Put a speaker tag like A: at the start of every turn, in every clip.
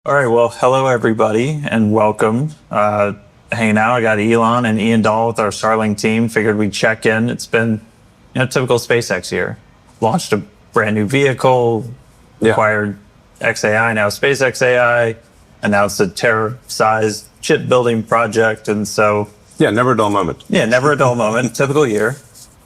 A: All right, well, hello everybody and welcome. Hanging out, I got Elon and Ian Dahl with our Starlink team. Figured we'd check in. It's been typical SpaceX year. Launched a brand new vehicle, acquired XAI, now SpaceX AI, announced a Terra-sized chip building project, and so...
B: Yeah, never a dull moment.
A: Yeah, never a dull moment, typical year.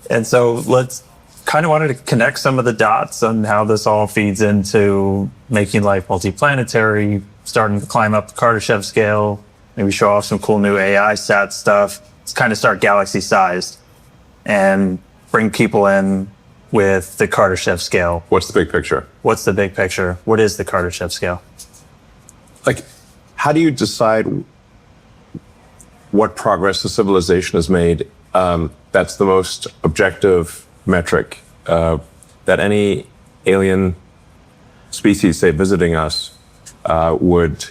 A: And so let's kind of wanted to connect some of the dots on how this all feeds into making life multiplanetary, starting to climb up the Kardashev scale, maybe show off some cool new AI sat stuff. Let's kind of start galaxy sized and bring people in with the Kardashev scale.
B: What's the big picture?
A: What's the big picture? What is the Kardashev scale?
B: Like, how do you decide what progress a civilization has made? That's the most objective metric that any alien species, say, visiting us, would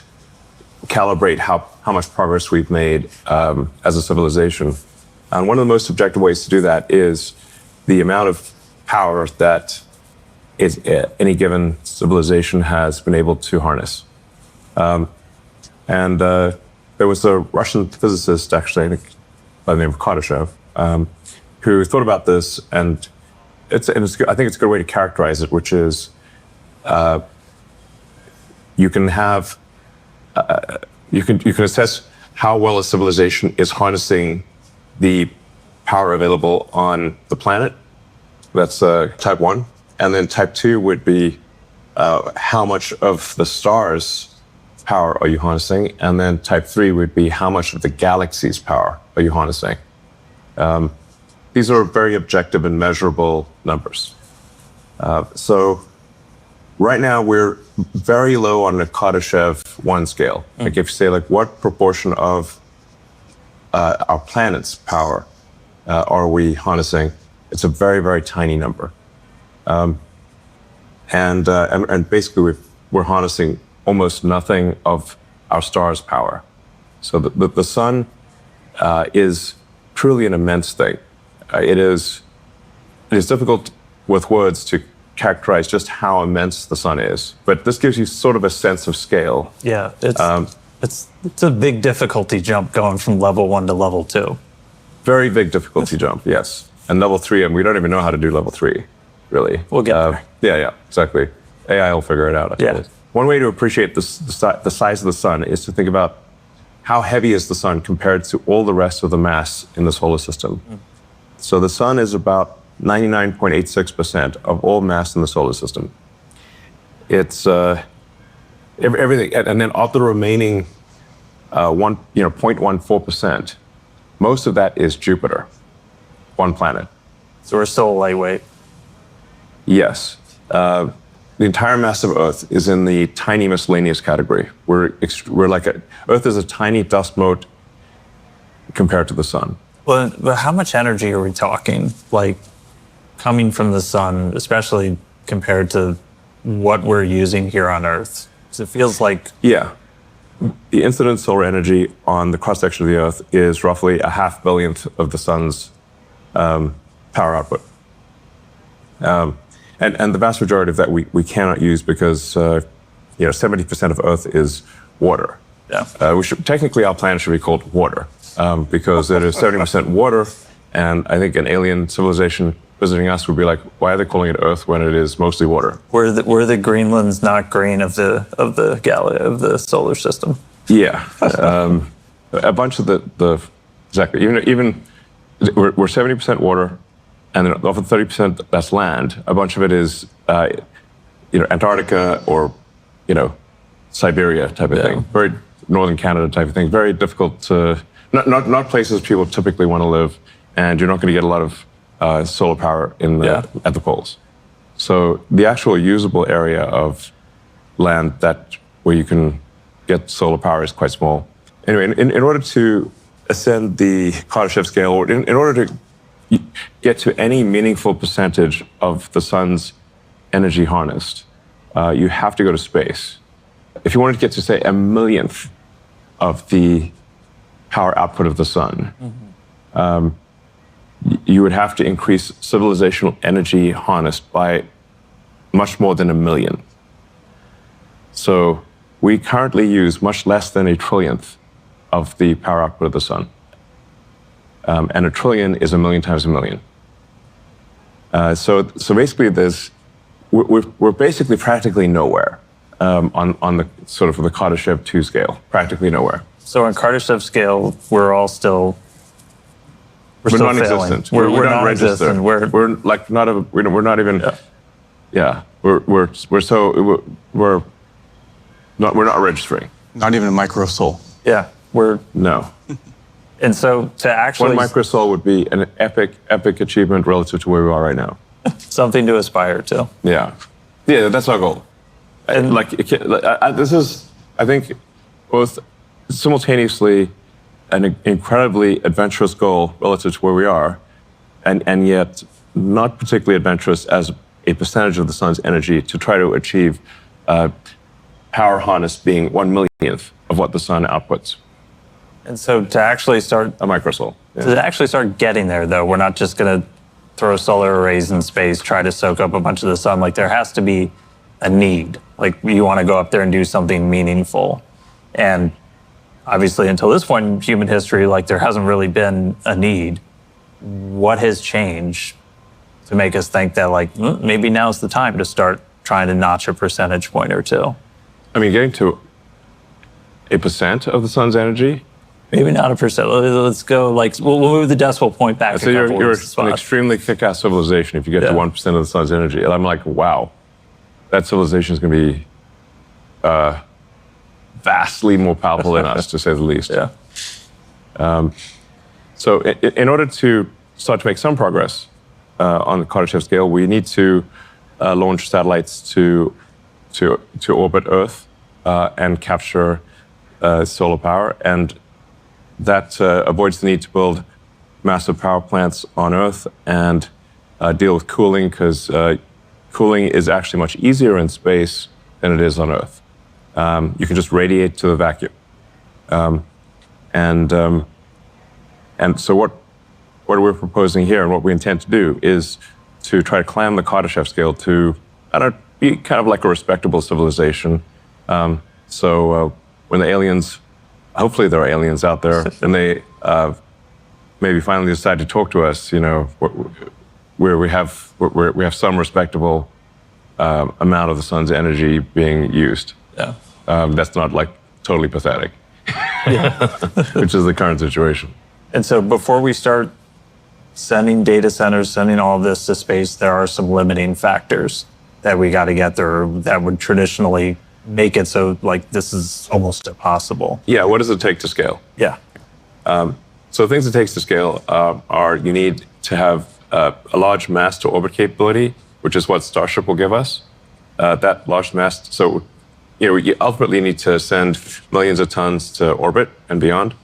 B: calibrate how much progress we've made as a civilization. And one of the most objective ways to do that is the amount of power that any given civilization has been able to harness. There was a Russian physicist, actually, I think, by the name of Kardashev, who thought about this, and I think it's a good way to characterize it, which is you can assess how well a civilization is harnessing the power available on the planet. That's type 1. And then type 2 would be how much of the stars' power are you harnessing? And then type 3 would be how much of the galaxy's power are you harnessing? These are very objective and measurable numbers. So right now we're very low on the Kardashev 1 scale. Like if you say, like, what proportion of our planet's power are we harnessing? It's a very, very tiny number. And basically we're harnessing almost nothing of our star's power. So the sun is truly an immense thing. It is difficult with words to characterize just how immense the sun is, but this gives you sort of a sense of scale.
A: Yeah, it's a big difficulty jump going from level 1 to level 2.
B: Very big difficulty jump, yes. And level 3, and we don't even know how to do level 3, really.
A: We'll get there.
B: Yeah, exactly. AI will figure it out, I suppose. One way to appreciate the size of the sun is to think about how heavy is the sun compared to all the rest of the mass in the solar system. So the sun is about 99.86% of all mass in the solar system. It's everything, and then of the remaining 0.14%, most of that is Jupiter, one planet.
A: So we're still lightweight.
B: Yes. The entire mass of Earth is in the tiny miscellaneous category. We're like Earth is a tiny dust mote compared to the sun.
A: Well, but how much energy are we talking? Like coming from the sun, especially compared to what we're using here on Earth? Because it feels like...
B: Yeah. The incident solar energy on the cross-section of the Earth is roughly a 0.5 billionth of the sun's power output. And the vast majority of that we cannot use because 70% of Earth is water.
A: Yeah.
B: Technically, our planet should be called water because it is 70% water. And I think an alien civilization visiting us would be like, why are they calling it Earth when it is mostly water?
A: Were the Greenlands not green of the solar system?
B: Yeah. A bunch of exactly. Even we're 70% water. And then of the 30% that's land, a bunch of it is, Antarctica or, Siberia type of thing. Very northern Canada type of thing. Very difficult to, not places people typically want to live, and you're not going to get a lot of solar power at the poles. So the actual usable area of land where you can get solar power is quite small. Anyway, in order to ascend the Kardashev scale, or in order to get to any meaningful percentage of the sun's energy harnessed, you have to go to space. If you wanted to get to, say, 1/millionth of the power output of the sun, you would have to increase civilizational energy harnessed by much more than 1 million. So we currently use much less than a trillionth of the power output of the sun. And a trillion is a million times a million. So basically, we're basically practically nowhere on the sort of the Kardashev 2 scale, practically nowhere.
A: So on Kardashev scale, we're all still we're still
B: non-existent.
A: Failing.
B: We're not registered.
A: We're
B: like not a, we're not even. Yeah. We're not registering.
C: Not even a microsol.
A: yeah, we're
B: No.
A: and so to actually
B: One microsol would be an epic achievement relative to where we are right now.
A: something to aspire to.
B: Yeah. Yeah, that's our goal.
A: And-
B: This is, I think, both simultaneously an incredibly adventurous goal relative to where we are, and yet not particularly adventurous as a percentage of the sun's energy to try to achieve power harness being 1/millionth of what the sun outputs.
A: And so to actually start
B: A microsol. Yeah.
A: to actually start getting there, though, we're not just going to throw solar arrays in space, try to soak up a bunch of the sun. Like there has to be a need. Like you want to go up there and do something meaningful. And obviously, until this point in human history, like there hasn't really been a need. What has changed to make us think that like maybe now's the time to start trying to notch a percentage point or two?
B: I mean, getting to 1% of the sun's energy.
A: Maybe not a percent. Let's go like we'll move the decimal point back.
B: So
A: a
B: you're
A: couple
B: an
A: spots.
B: extremely kick-ass civilization if you get to
A: Yeah.
B: 1% of the sun's energy. And I'm like, wow, that civilization is going to be vastly more powerful than us, to say the least.
A: Yeah.
B: So in order to start to make some progress on the Kardashev scale, we need to launch satellites to orbit Earth and capture solar power. And that avoids the need to build massive power plants on Earth and deal with cooling, because cooling is actually much easier in space than it is on Earth. You can just radiate to the vacuum. And so what we're proposing here and what we intend to do is to try to climb the Kardashev scale to, be kind of like a respectable civilization. So when the aliens, hopefully there are aliens out there, and they maybe finally decide to talk to us, where we have some respectable amount of the sun's energy being used.
A: Yeah.
B: That's not like totally pathetic, which is the current situation.
A: And so before we start sending data centers, sending all of this to space, there are some limiting factors that we got to get through that would traditionally make it so like this is almost impossible.
B: Yeah, what does it take to scale?
A: Yeah.
B: So things it takes to scale are you need to have a large mass to orbit capability, which is what Starship will give us. That large mass, so you ultimately need to send millions of tons to orbit and beyond.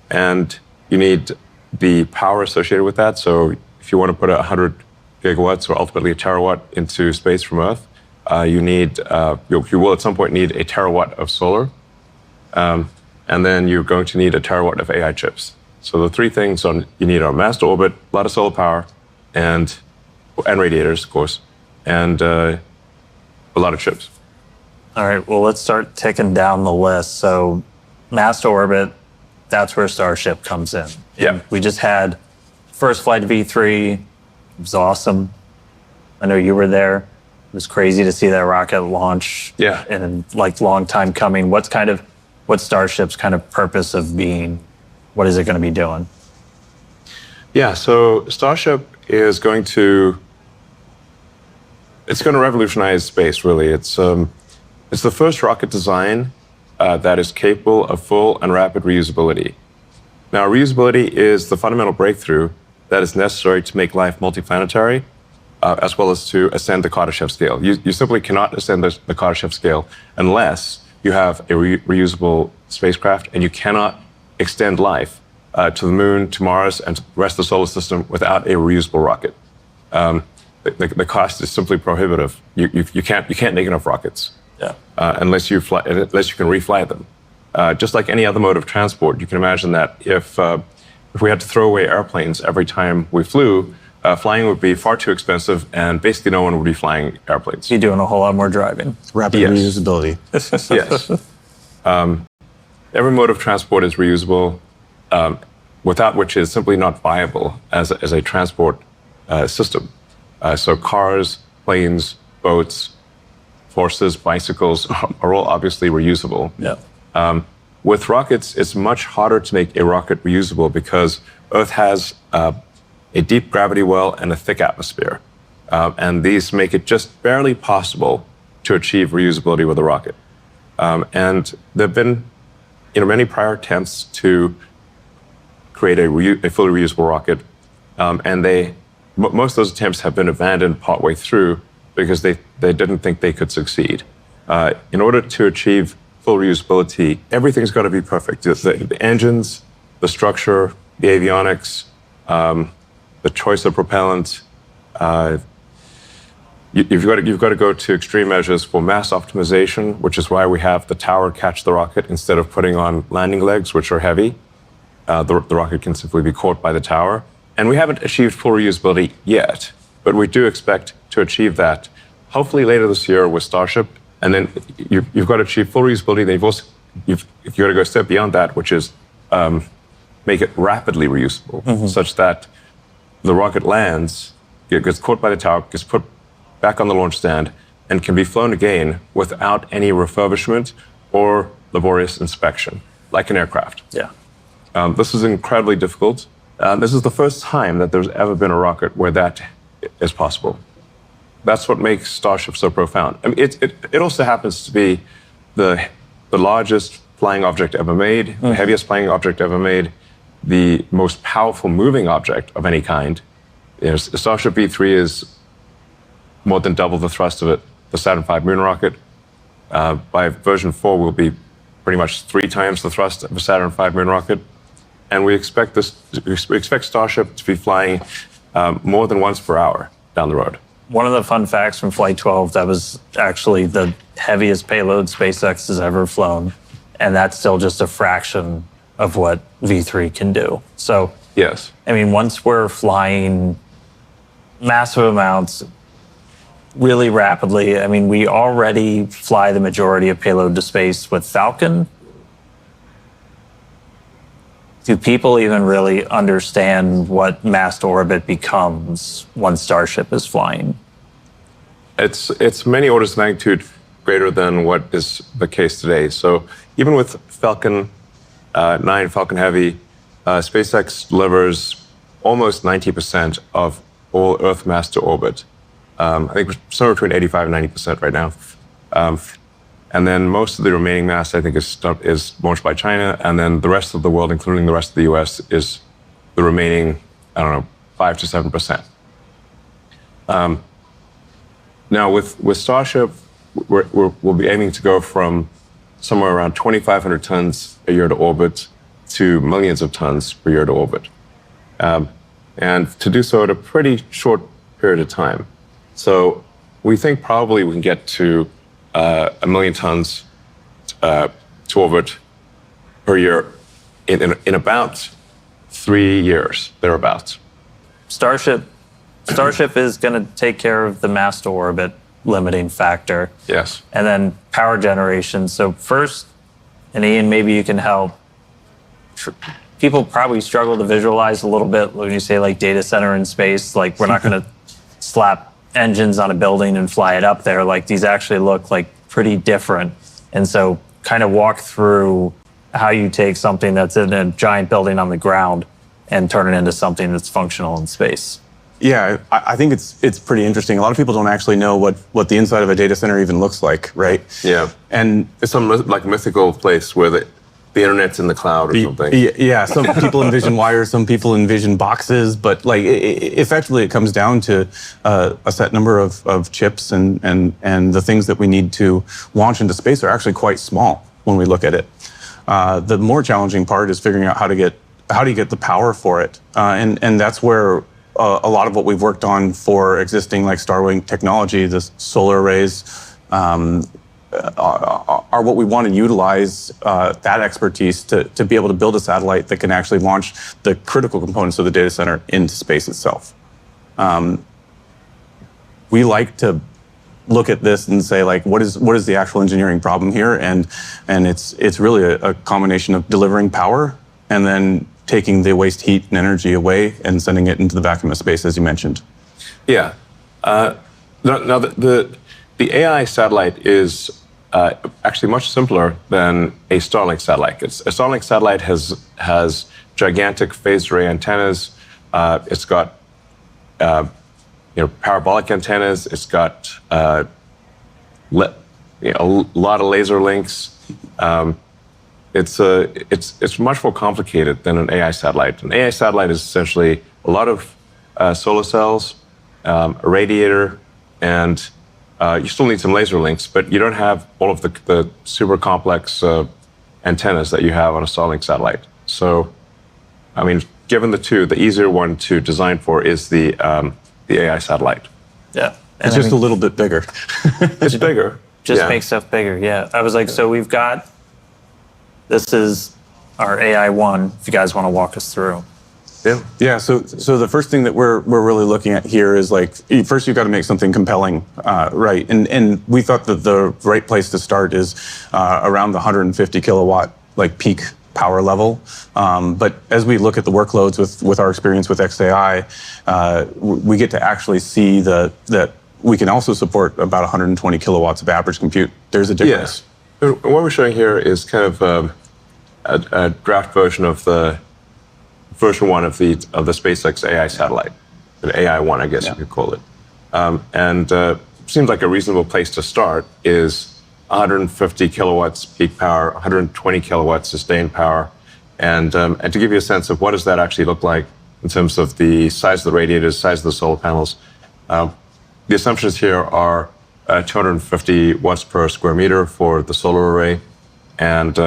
B: And you need the power associated with that. So if you want to put 100 gigawatts or ultimately a terawatt into space from Earth, you will at some point need a terawatt of solar. And then you're going to need a terawatt of AI chips. So the three things you need are mass to orbit, a lot of solar power, and radiators, of course, and a lot of chips.
A: All right. Well, let's start ticking down the list. So mass to orbit, that's where Starship comes in.
B: Yeah.
A: We just had first flight of V3. It was awesome. I know you were there. It was crazy to see that rocket launch.
B: Yeah.
A: And like long time coming. What's Starship's kind of purpose of being? What is it going to be doing?
B: Yeah, so Starship is going to revolutionize space, really. It's the first rocket design that is capable of full and rapid reusability. Now, reusability is the fundamental breakthrough that is necessary to make life multiplanetary, as well as to ascend the Kardashev scale. You simply cannot ascend the Kardashev scale unless you have a reusable spacecraft, and you cannot extend life to the moon, to Mars, and to the rest of the solar system without a reusable rocket. The cost is simply prohibitive. You can't make enough rockets.
A: Yeah.
B: Unless you can refly them. Just like any other mode of transport, you can imagine that if we had to throw away airplanes every time we flew, flying would be far too expensive, and basically no one would be flying airplanes.
A: You're doing a whole lot more driving.
C: Rapid
B: Yes.
C: reusability.
B: Yes. Every mode of transport is reusable, without which is simply not viable as a transport system. So cars, planes, boats, horses, bicycles are all obviously reusable.
A: Yeah.
B: With rockets, it's much harder to make a rocket reusable because Earth has a deep gravity well and a thick atmosphere. And these make it just barely possible to achieve reusability with a rocket. And there have been many prior attempts to create a fully reusable rocket. And most of those attempts have been abandoned partway through because they didn't think they could succeed. In order to achieve full reusability, everything's got to be perfect. The engines, the structure, the avionics, the choice of propellant. You've got to go to extreme measures for mass optimization, which is why we have the tower catch the rocket instead of putting on landing legs, which are heavy. The rocket can simply be caught by the tower. And we haven't achieved full reusability yet, but we do expect to achieve that hopefully later this year with Starship. And then you've got to achieve full reusability. Then you've got to go a step beyond that, which is make it rapidly reusable, such that the rocket lands, it gets caught by the tower, gets put back on the launch stand, and can be flown again without any refurbishment or laborious inspection, like an aircraft.
A: Yeah.
B: This is incredibly difficult. This is the first time that there's ever been a rocket where that is possible. That's what makes Starship so profound. I mean, it also happens to be the largest flying object ever made, the heaviest flying object ever made, the most powerful moving object of any kind. Starship V3 is more than double the thrust of the Saturn V moon rocket. By version 4, we'll be pretty much 3 times the thrust of a Saturn V moon rocket. And we expect Starship to be flying more than once per hour down the road.
A: One of the fun facts from Flight 12, that was actually the heaviest payload SpaceX has ever flown. And that's still just a fraction of what V3 can do. So,
B: yes.
A: I mean, once we're flying massive amounts really rapidly, I mean, we already fly the majority of payload to space with Falcon. Do people even really understand what mass to orbit becomes once Starship is flying?
B: It's many orders of magnitude greater than what is the case today. So even with Falcon 9, Falcon Heavy, SpaceX delivers almost 90% of all Earth mass to orbit. I think we're somewhere between 85 and 90% right now. And then most of the remaining mass, I think, is launched by China. And then the rest of the world, including the rest of the US, is the remaining, 5 to 7%. Now, with Starship, we'll be aiming to go from somewhere around 2,500 tons a year to orbit to millions of tons per year to orbit. And to do so at a pretty short period of time. So we think probably we can get to 1 million tons to orbit per year in about 3 years, thereabouts.
A: Starship is going to take care of the mass to orbit limiting factor.
B: Yes.
A: And then power generation. So first, and Ian, maybe you can help. People probably struggle to visualize a little bit when you say like data center in space. Like we're not going to slap engines on a building and fly it up there. Like these actually look like pretty different. And so kind of walk through how you take something that's in a giant building on the ground and turn it into something that's functional in space.
C: Yeah, I think it's pretty interesting. A lot of people don't actually know what the inside of a data center even looks like, right?
B: Yeah.
C: And
B: it's some like mythical place where the internet's in the cloud or something.
C: Yeah, some people envision wires, some people envision boxes, but like effectively it comes down to a set number of chips and the things that we need to launch into space are actually quite small when we look at it. The more challenging part is figuring out how do you get the power for it, and that's where a lot of what we've worked on for existing like Starwing technology, the solar arrays, are what we want to utilize that expertise to be able to build a satellite that can actually launch the critical components of the data center into space itself. We like to look at this and say, like, what is the actual engineering problem here? And it's really a combination of delivering power and then taking the waste heat and energy away and sending it into the vacuum of space, as you mentioned.
B: Yeah. Now the AI satellite is actually much simpler than a Starlink satellite. A Starlink satellite has gigantic phased array antennas. It's got parabolic antennas. It's got a lot of laser links. It's much more complicated than an AI satellite. An AI satellite is essentially a lot of solar cells, a radiator, and you still need some laser links, but you don't have all of the super complex antennas that you have on a Starlink satellite. So, I mean, given the two, the easier one to design for is the AI satellite.
A: Yeah.
C: And it's just a little bit bigger.
B: It's bigger.
A: Just make stuff bigger, yeah. I was like, so we've got, this is our AI one, if you guys want to walk us through.
C: Yeah. So the first thing that we're really looking at here is, like, first you've got to make something compelling, right? And we thought that the right place to start is around the 150 kilowatt like peak power level. But as we look at the workloads with our experience with XAI, we get to actually see that we can also support about 120 kilowatts of average compute. There's a difference.
B: Yeah. What we're showing here is kind of a draft version of the version 1 of the SpaceX AI satellite, an AI-1, I guess you could call it. And seems like a reasonable place to start is 150 kilowatts peak power, 120 kilowatts sustained power, and to give you a sense of what does that actually look like in terms of the size of the radiators, size of the solar panels. The assumptions here are 250 watts per square meter for the solar array, and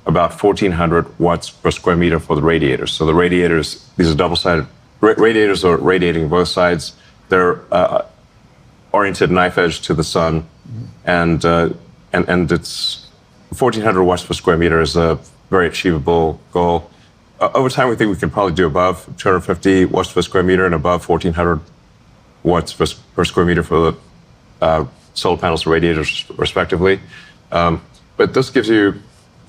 B: about 1,400 watts per square meter for the radiators. So the radiators, these are double-sided. Radiators are radiating both sides. They're oriented knife edge to the sun, and it's 1,400 watts per square meter is a very achievable goal. Over time, we think we can probably do above 250 watts per square meter and above 1,400 watts per square meter for the solar panels and radiators, respectively. But this gives you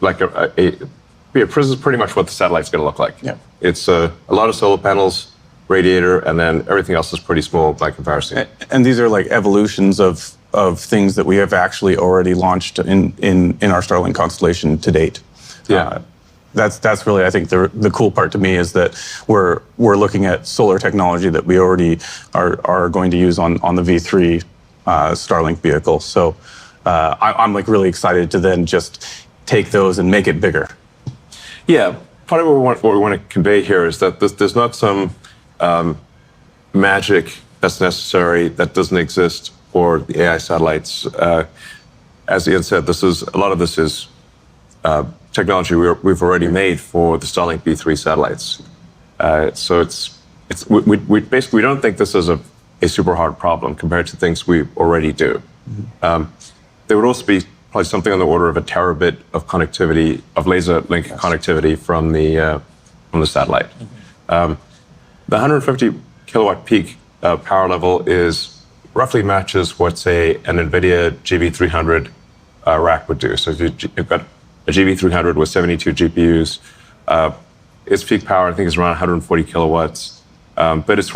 B: like this is pretty much what the satellite's going to look like.
C: Yeah.
B: It's a lot of solar panels, radiator, and then everything else is pretty small by comparison.
C: And these are like evolutions of things that we have actually already launched in our Starlink constellation to date.
B: Yeah.
C: That's really, I think, the cool part to me is that we're looking at solar technology that we already are going to use on the V3 Starlink vehicle. So I'm like really excited to then just take those and make it bigger.
B: Yeah, part of what we want to convey here is that there's not some magic that's necessary that doesn't exist for the AI satellites. As Ian said, a lot of this is technology we've already made for the Starlink V3 satellites. So we don't think this is a super hard problem compared to things we already do. There would also be probably something on the order of a terabit of connectivity, of laser link connectivity from the satellite. The 150 kilowatt peak power level roughly matches what, say, an NVIDIA GB300 rack would do. So if you've got a GB300 with 72 GPUs, its peak power I think is around 140 kilowatts. But it's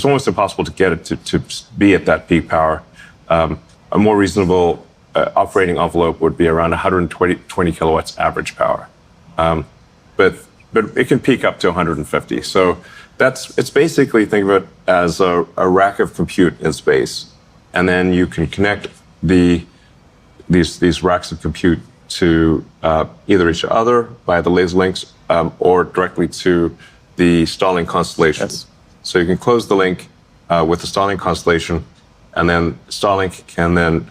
B: almost impossible to get it to be at that peak power. A more reasonable operating envelope would be around 120 kilowatts average power. But it can peak up to 150. So it's basically, think of it as a rack of compute in space. And then you can connect these racks of compute to either each other via the laser links or directly to the Starlink constellation. So you can close the link with the Starlink constellation, and then Starlink can then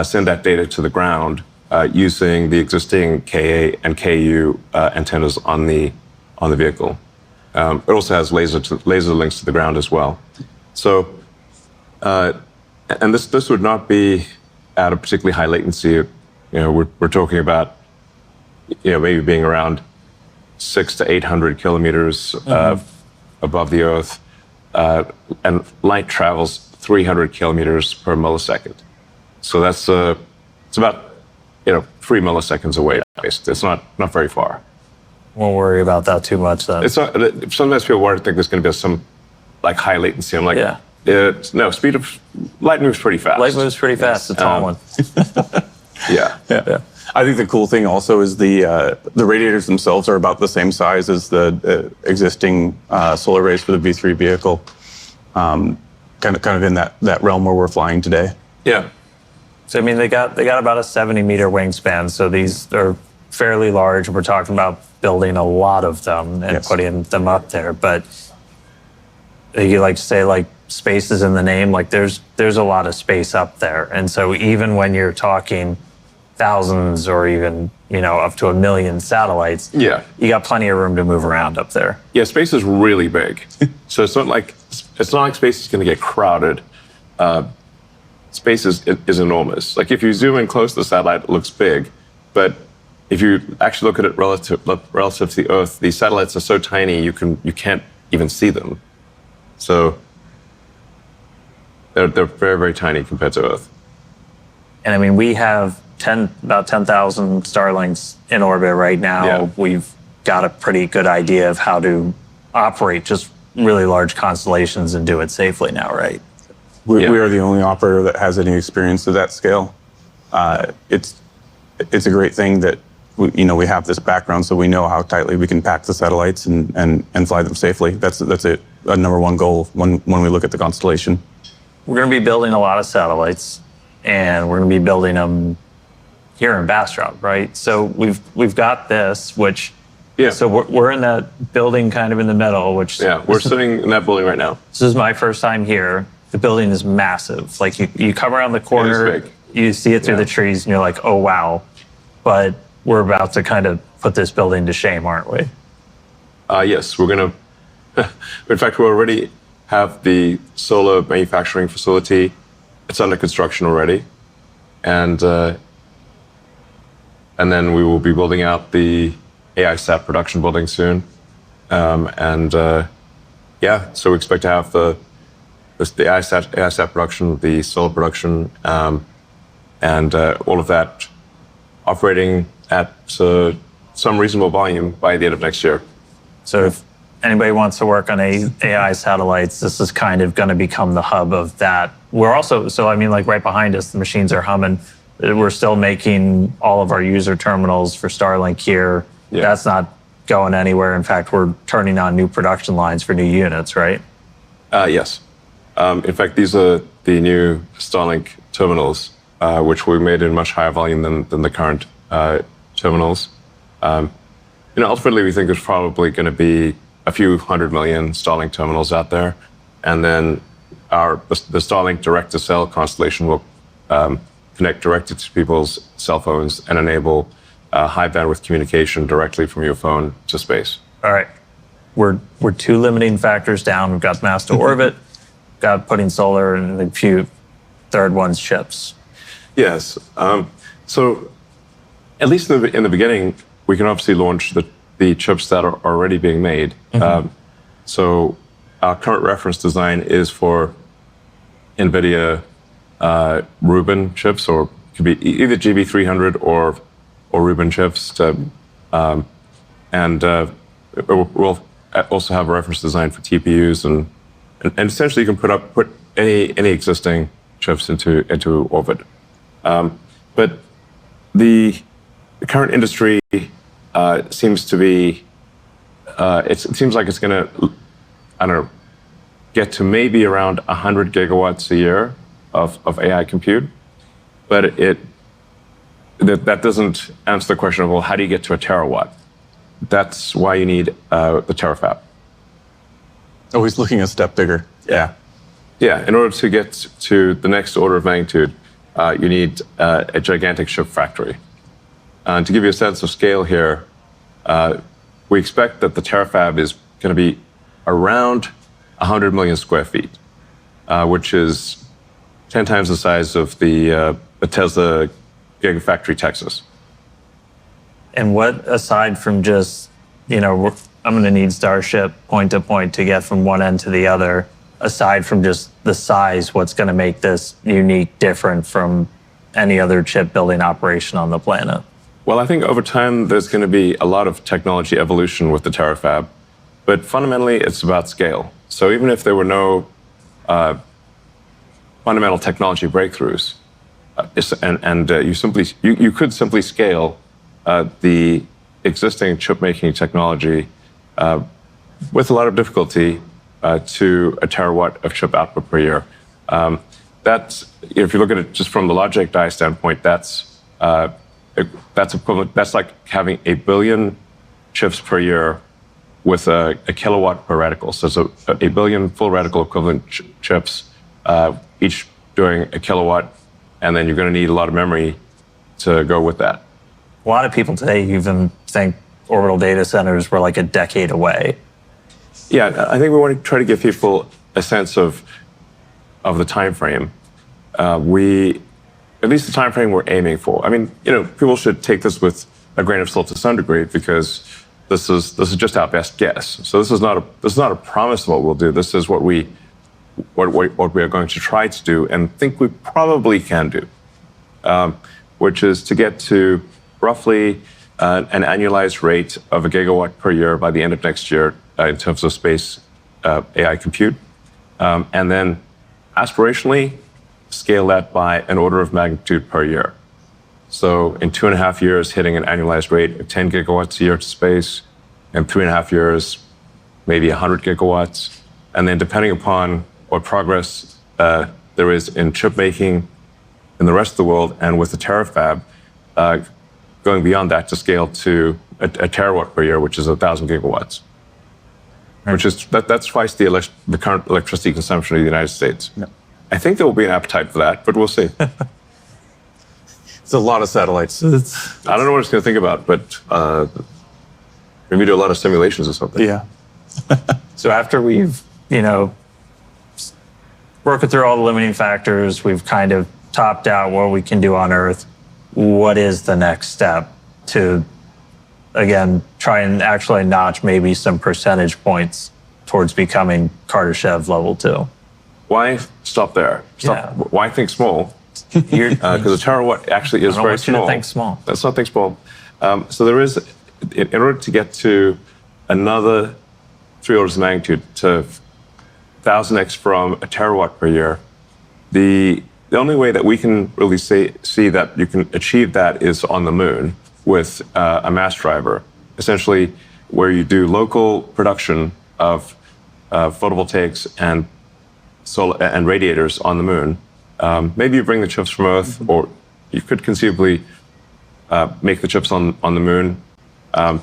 B: send that data to the ground using the existing Ka and Ku antennas on the vehicle. It also has laser links to the ground as well. So, and this would not be at a particularly high latency. We're talking about maybe being around 600 to 800 kilometers above the Earth, and light travels 300 kilometers per millisecond. So that's it's about 3 milliseconds away. Basically, it's not very far.
A: Won't worry about that too much then.
B: It's not. Sometimes people worry, think there's going to be some like high latency. I'm like, no, speed of light moves pretty fast.
A: Light moves pretty fast. It's a tall one.
B: Yeah.
C: I think the cool thing also is the radiators themselves are about the same size as the existing solar arrays for the V3 vehicle. Kind of in that realm where we're flying today.
B: Yeah.
A: So I mean, they got about a 70-meter wingspan. So these are fairly large. We're talking about building a lot of them and putting them up there. But you like to say like space is in the name. Like there's a lot of space up there. And so even when you're talking thousands or even up to 1 million satellites, you got plenty of room to move around up there.
B: Yeah, space is really big. So it's not like space is going to get crowded. Space is enormous. Like if you zoom in close to the satellite, it looks big, but if you actually look at it relative to the Earth, these satellites are so tiny you can't even see them. So they're very, very tiny compared to Earth.
A: And I mean, we have about 10,000 Starlinks in orbit right now.
B: Yeah.
A: We've got a pretty good idea of how to operate just really large constellations and do it safely now, right?
C: We are the only operator that has any experience of that scale. It's a great thing that we have this background, so we know how tightly we can pack the satellites and fly them safely. That's a number one goal when we look at the constellation.
A: We're going to be building a lot of satellites, and we're going to be building them here in Bastrop, right? So we've got this, which so we're in that building kind of in the middle, which
B: we're sitting in that building right now.
A: This is my first time here. The building is massive. Like you come around the corner,
B: it is big.
A: You see it through the trees, and you're like, oh wow. But we're about to kind of put this building to shame, aren't we?
B: Yes, we're going to. In fact, we already have the solar manufacturing facility. It's under construction already, and then we will be building out the AI sat production building soon. So we expect to have the AI sat production, the solar production, and all of that operating at some reasonable volume by the end of next year.
A: So if anybody wants to work on AI satellites, this is kind of going to become the hub of that. We're also, like right behind us, the machines are humming. We're still making all of our user terminals for Starlink here. Yeah. That's not going anywhere. In fact, we're turning on new production lines for new units, right?
B: Yes. In fact, these are the new Starlink terminals, which we made in much higher volume than the current terminals. Ultimately, we think there's probably going to be a few 100 million Starlink terminals out there, and then the Starlink direct-to-cell constellation will connect directly to people's cell phones and enable high bandwidth communication directly from your phone to space.
A: All right, we're 2 limiting factors down. We've got mass to orbit, got putting solar, and a few third one's chips.
B: Yes. So at least in the beginning, we can obviously launch the chips that are already being made. Mm-hmm. So our current reference design is for NVIDIA Rubin chips, or it could be either GB300 or Rubin chips. We'll also have a reference design for TPUs, and essentially you can put any existing chips into orbit. But the current industry seems to be, it seems like it's going to, get to maybe around 100 gigawatts a year of AI compute. But that doesn't answer the question of, well, how do you get to a terawatt? That's why you need the terafab.
C: Always looking a step bigger. Yeah.
B: Yeah, in order to get to the next order of magnitude, you need a gigantic chip factory. And to give you a sense of scale here, we expect that the terafab is going to be around 100 million square feet, which is 10 times the size of the Tesla Gigafactory Texas.
A: And what, aside from just, I'm going to need Starship point to point to get from one end to the other, aside from just the size, what's going to make this unique, different from any other chip building operation on the planet?
B: Well, I think over time there's going to be a lot of technology evolution with the terafab, but fundamentally it's about scale. So even if there were no fundamental technology breakthroughs, you could simply scale the existing chip making technology with a lot of difficulty to a terawatt of chip output per year. That's, if you look at it just from the logic die standpoint, that's equivalent. That's like having 1 billion chips per year with a kilowatt per reticle. So it's 1 billion full reticle equivalent chips, each doing a kilowatt, and then you're going to need a lot of memory to go with that.
A: A lot of people today even think orbital data centers were like a decade away.
B: Yeah, I think we want to try to give people a sense of the time frame. At least the time frame we're aiming for. I mean, people should take this with a grain of salt to some degree, because this is just our best guess. So this is not a promise of what we'll do. This is what we are going to try to do and think we probably can do, which is to get to roughly an annualized rate of 1 gigawatt per year by the end of next year in terms of space AI compute, and then aspirationally scale that by an order of magnitude per year. So in 2.5 years, hitting an annualized rate of 10 gigawatts a year to space, in 3.5 years, maybe 100 gigawatts. And then depending upon what progress there is in chip making in the rest of the world and with the terafab, going beyond that to scale to a terawatt per year, which is 1,000 gigawatts, which is that's twice the current electricity consumption of the United States.
C: No.
B: I think there will be an appetite for that, but we'll see.
C: It's a lot of satellites.
B: I don't know what it's going to think about, but maybe do a lot of simulations or something.
C: Yeah.
A: So after we've, working through all the limiting factors, we've kind of topped out what we can do on Earth. What is the next step to, again, try and actually notch maybe some percentage points towards becoming Kardashev level 2?
B: Why stop there?
A: Yeah.
B: Why think small? Because a terawatt actually is
A: I don't
B: very
A: want you
B: small.
A: to think small.
B: Let's not think small. So there is, in order to get to another 3 orders of magnitude to 1,000x from a terawatt per year, the only way that we can really see that you can achieve that is on the moon with a mass driver, essentially where you do local production of photovoltaics and solar and radiators on the moon. Maybe you bring the chips from Earth, or you could conceivably make the chips on the moon. But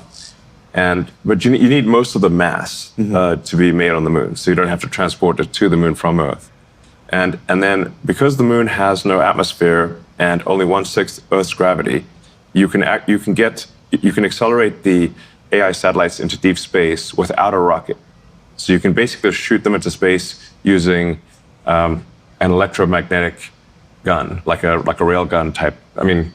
B: you need most of the mass to be made on the moon, so you don't have to transport it to the moon from Earth. And then because the moon has no atmosphere and only 1/6 Earth's gravity, you can accelerate the AI satellites into deep space without a rocket. So you can basically shoot them into space using an electromagnetic gun, like a rail gun type. I mean,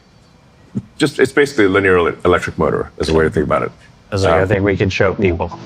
B: it's basically a linear electric motor is a way to think about it.
A: I think we can show people.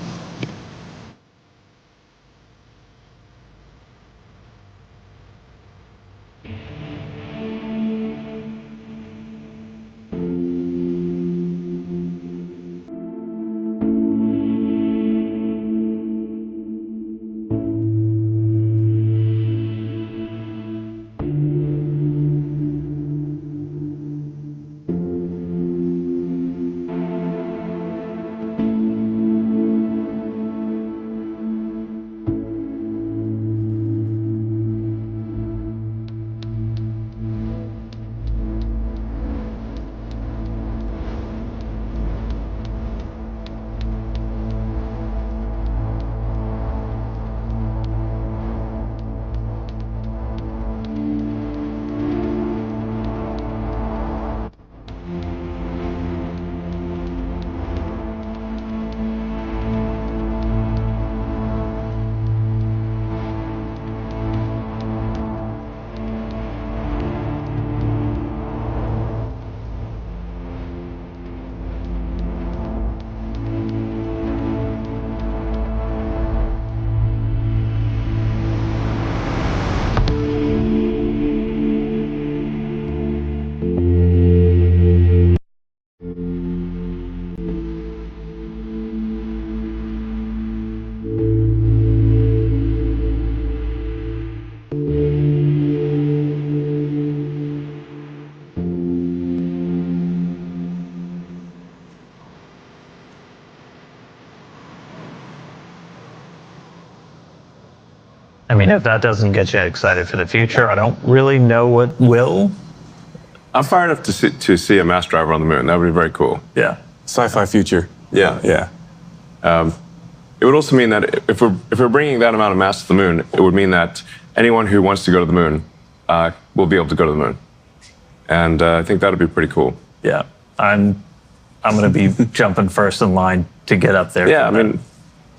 A: mean, if that doesn't get you excited for the future, I don't really know what will.
B: I'm fired up to see a mass driver on the moon. That would be very cool.
A: Yeah.
C: Sci-fi future.
B: Yeah.
C: Yeah.
B: It would also mean that if we're bringing that amount of mass to the moon, it would mean that anyone who wants to go to the moon will be able to go to the moon. And I think that would be pretty cool.
A: Yeah. I'm going to be jumping first in line to get up there.
B: Yeah, I mean,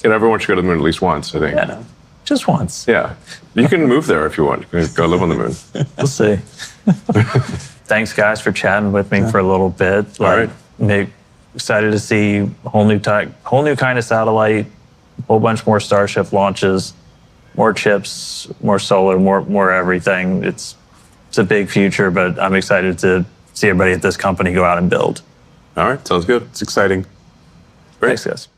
B: everyone should go to the moon at least once, I think.
A: Yeah. Just once.
B: Yeah. You can move there if you want. You can go live on the moon.
A: We'll see. Thanks, guys, for chatting with me for a little bit.
B: All right.
A: Excited to see a whole new kind of satellite, a whole bunch more Starship launches, more chips, more solar, more everything. It's a big future, but I'm excited to see everybody at this company go out and build.
B: All right, sounds good.
C: It's exciting.
B: Great.
A: Thanks, guys.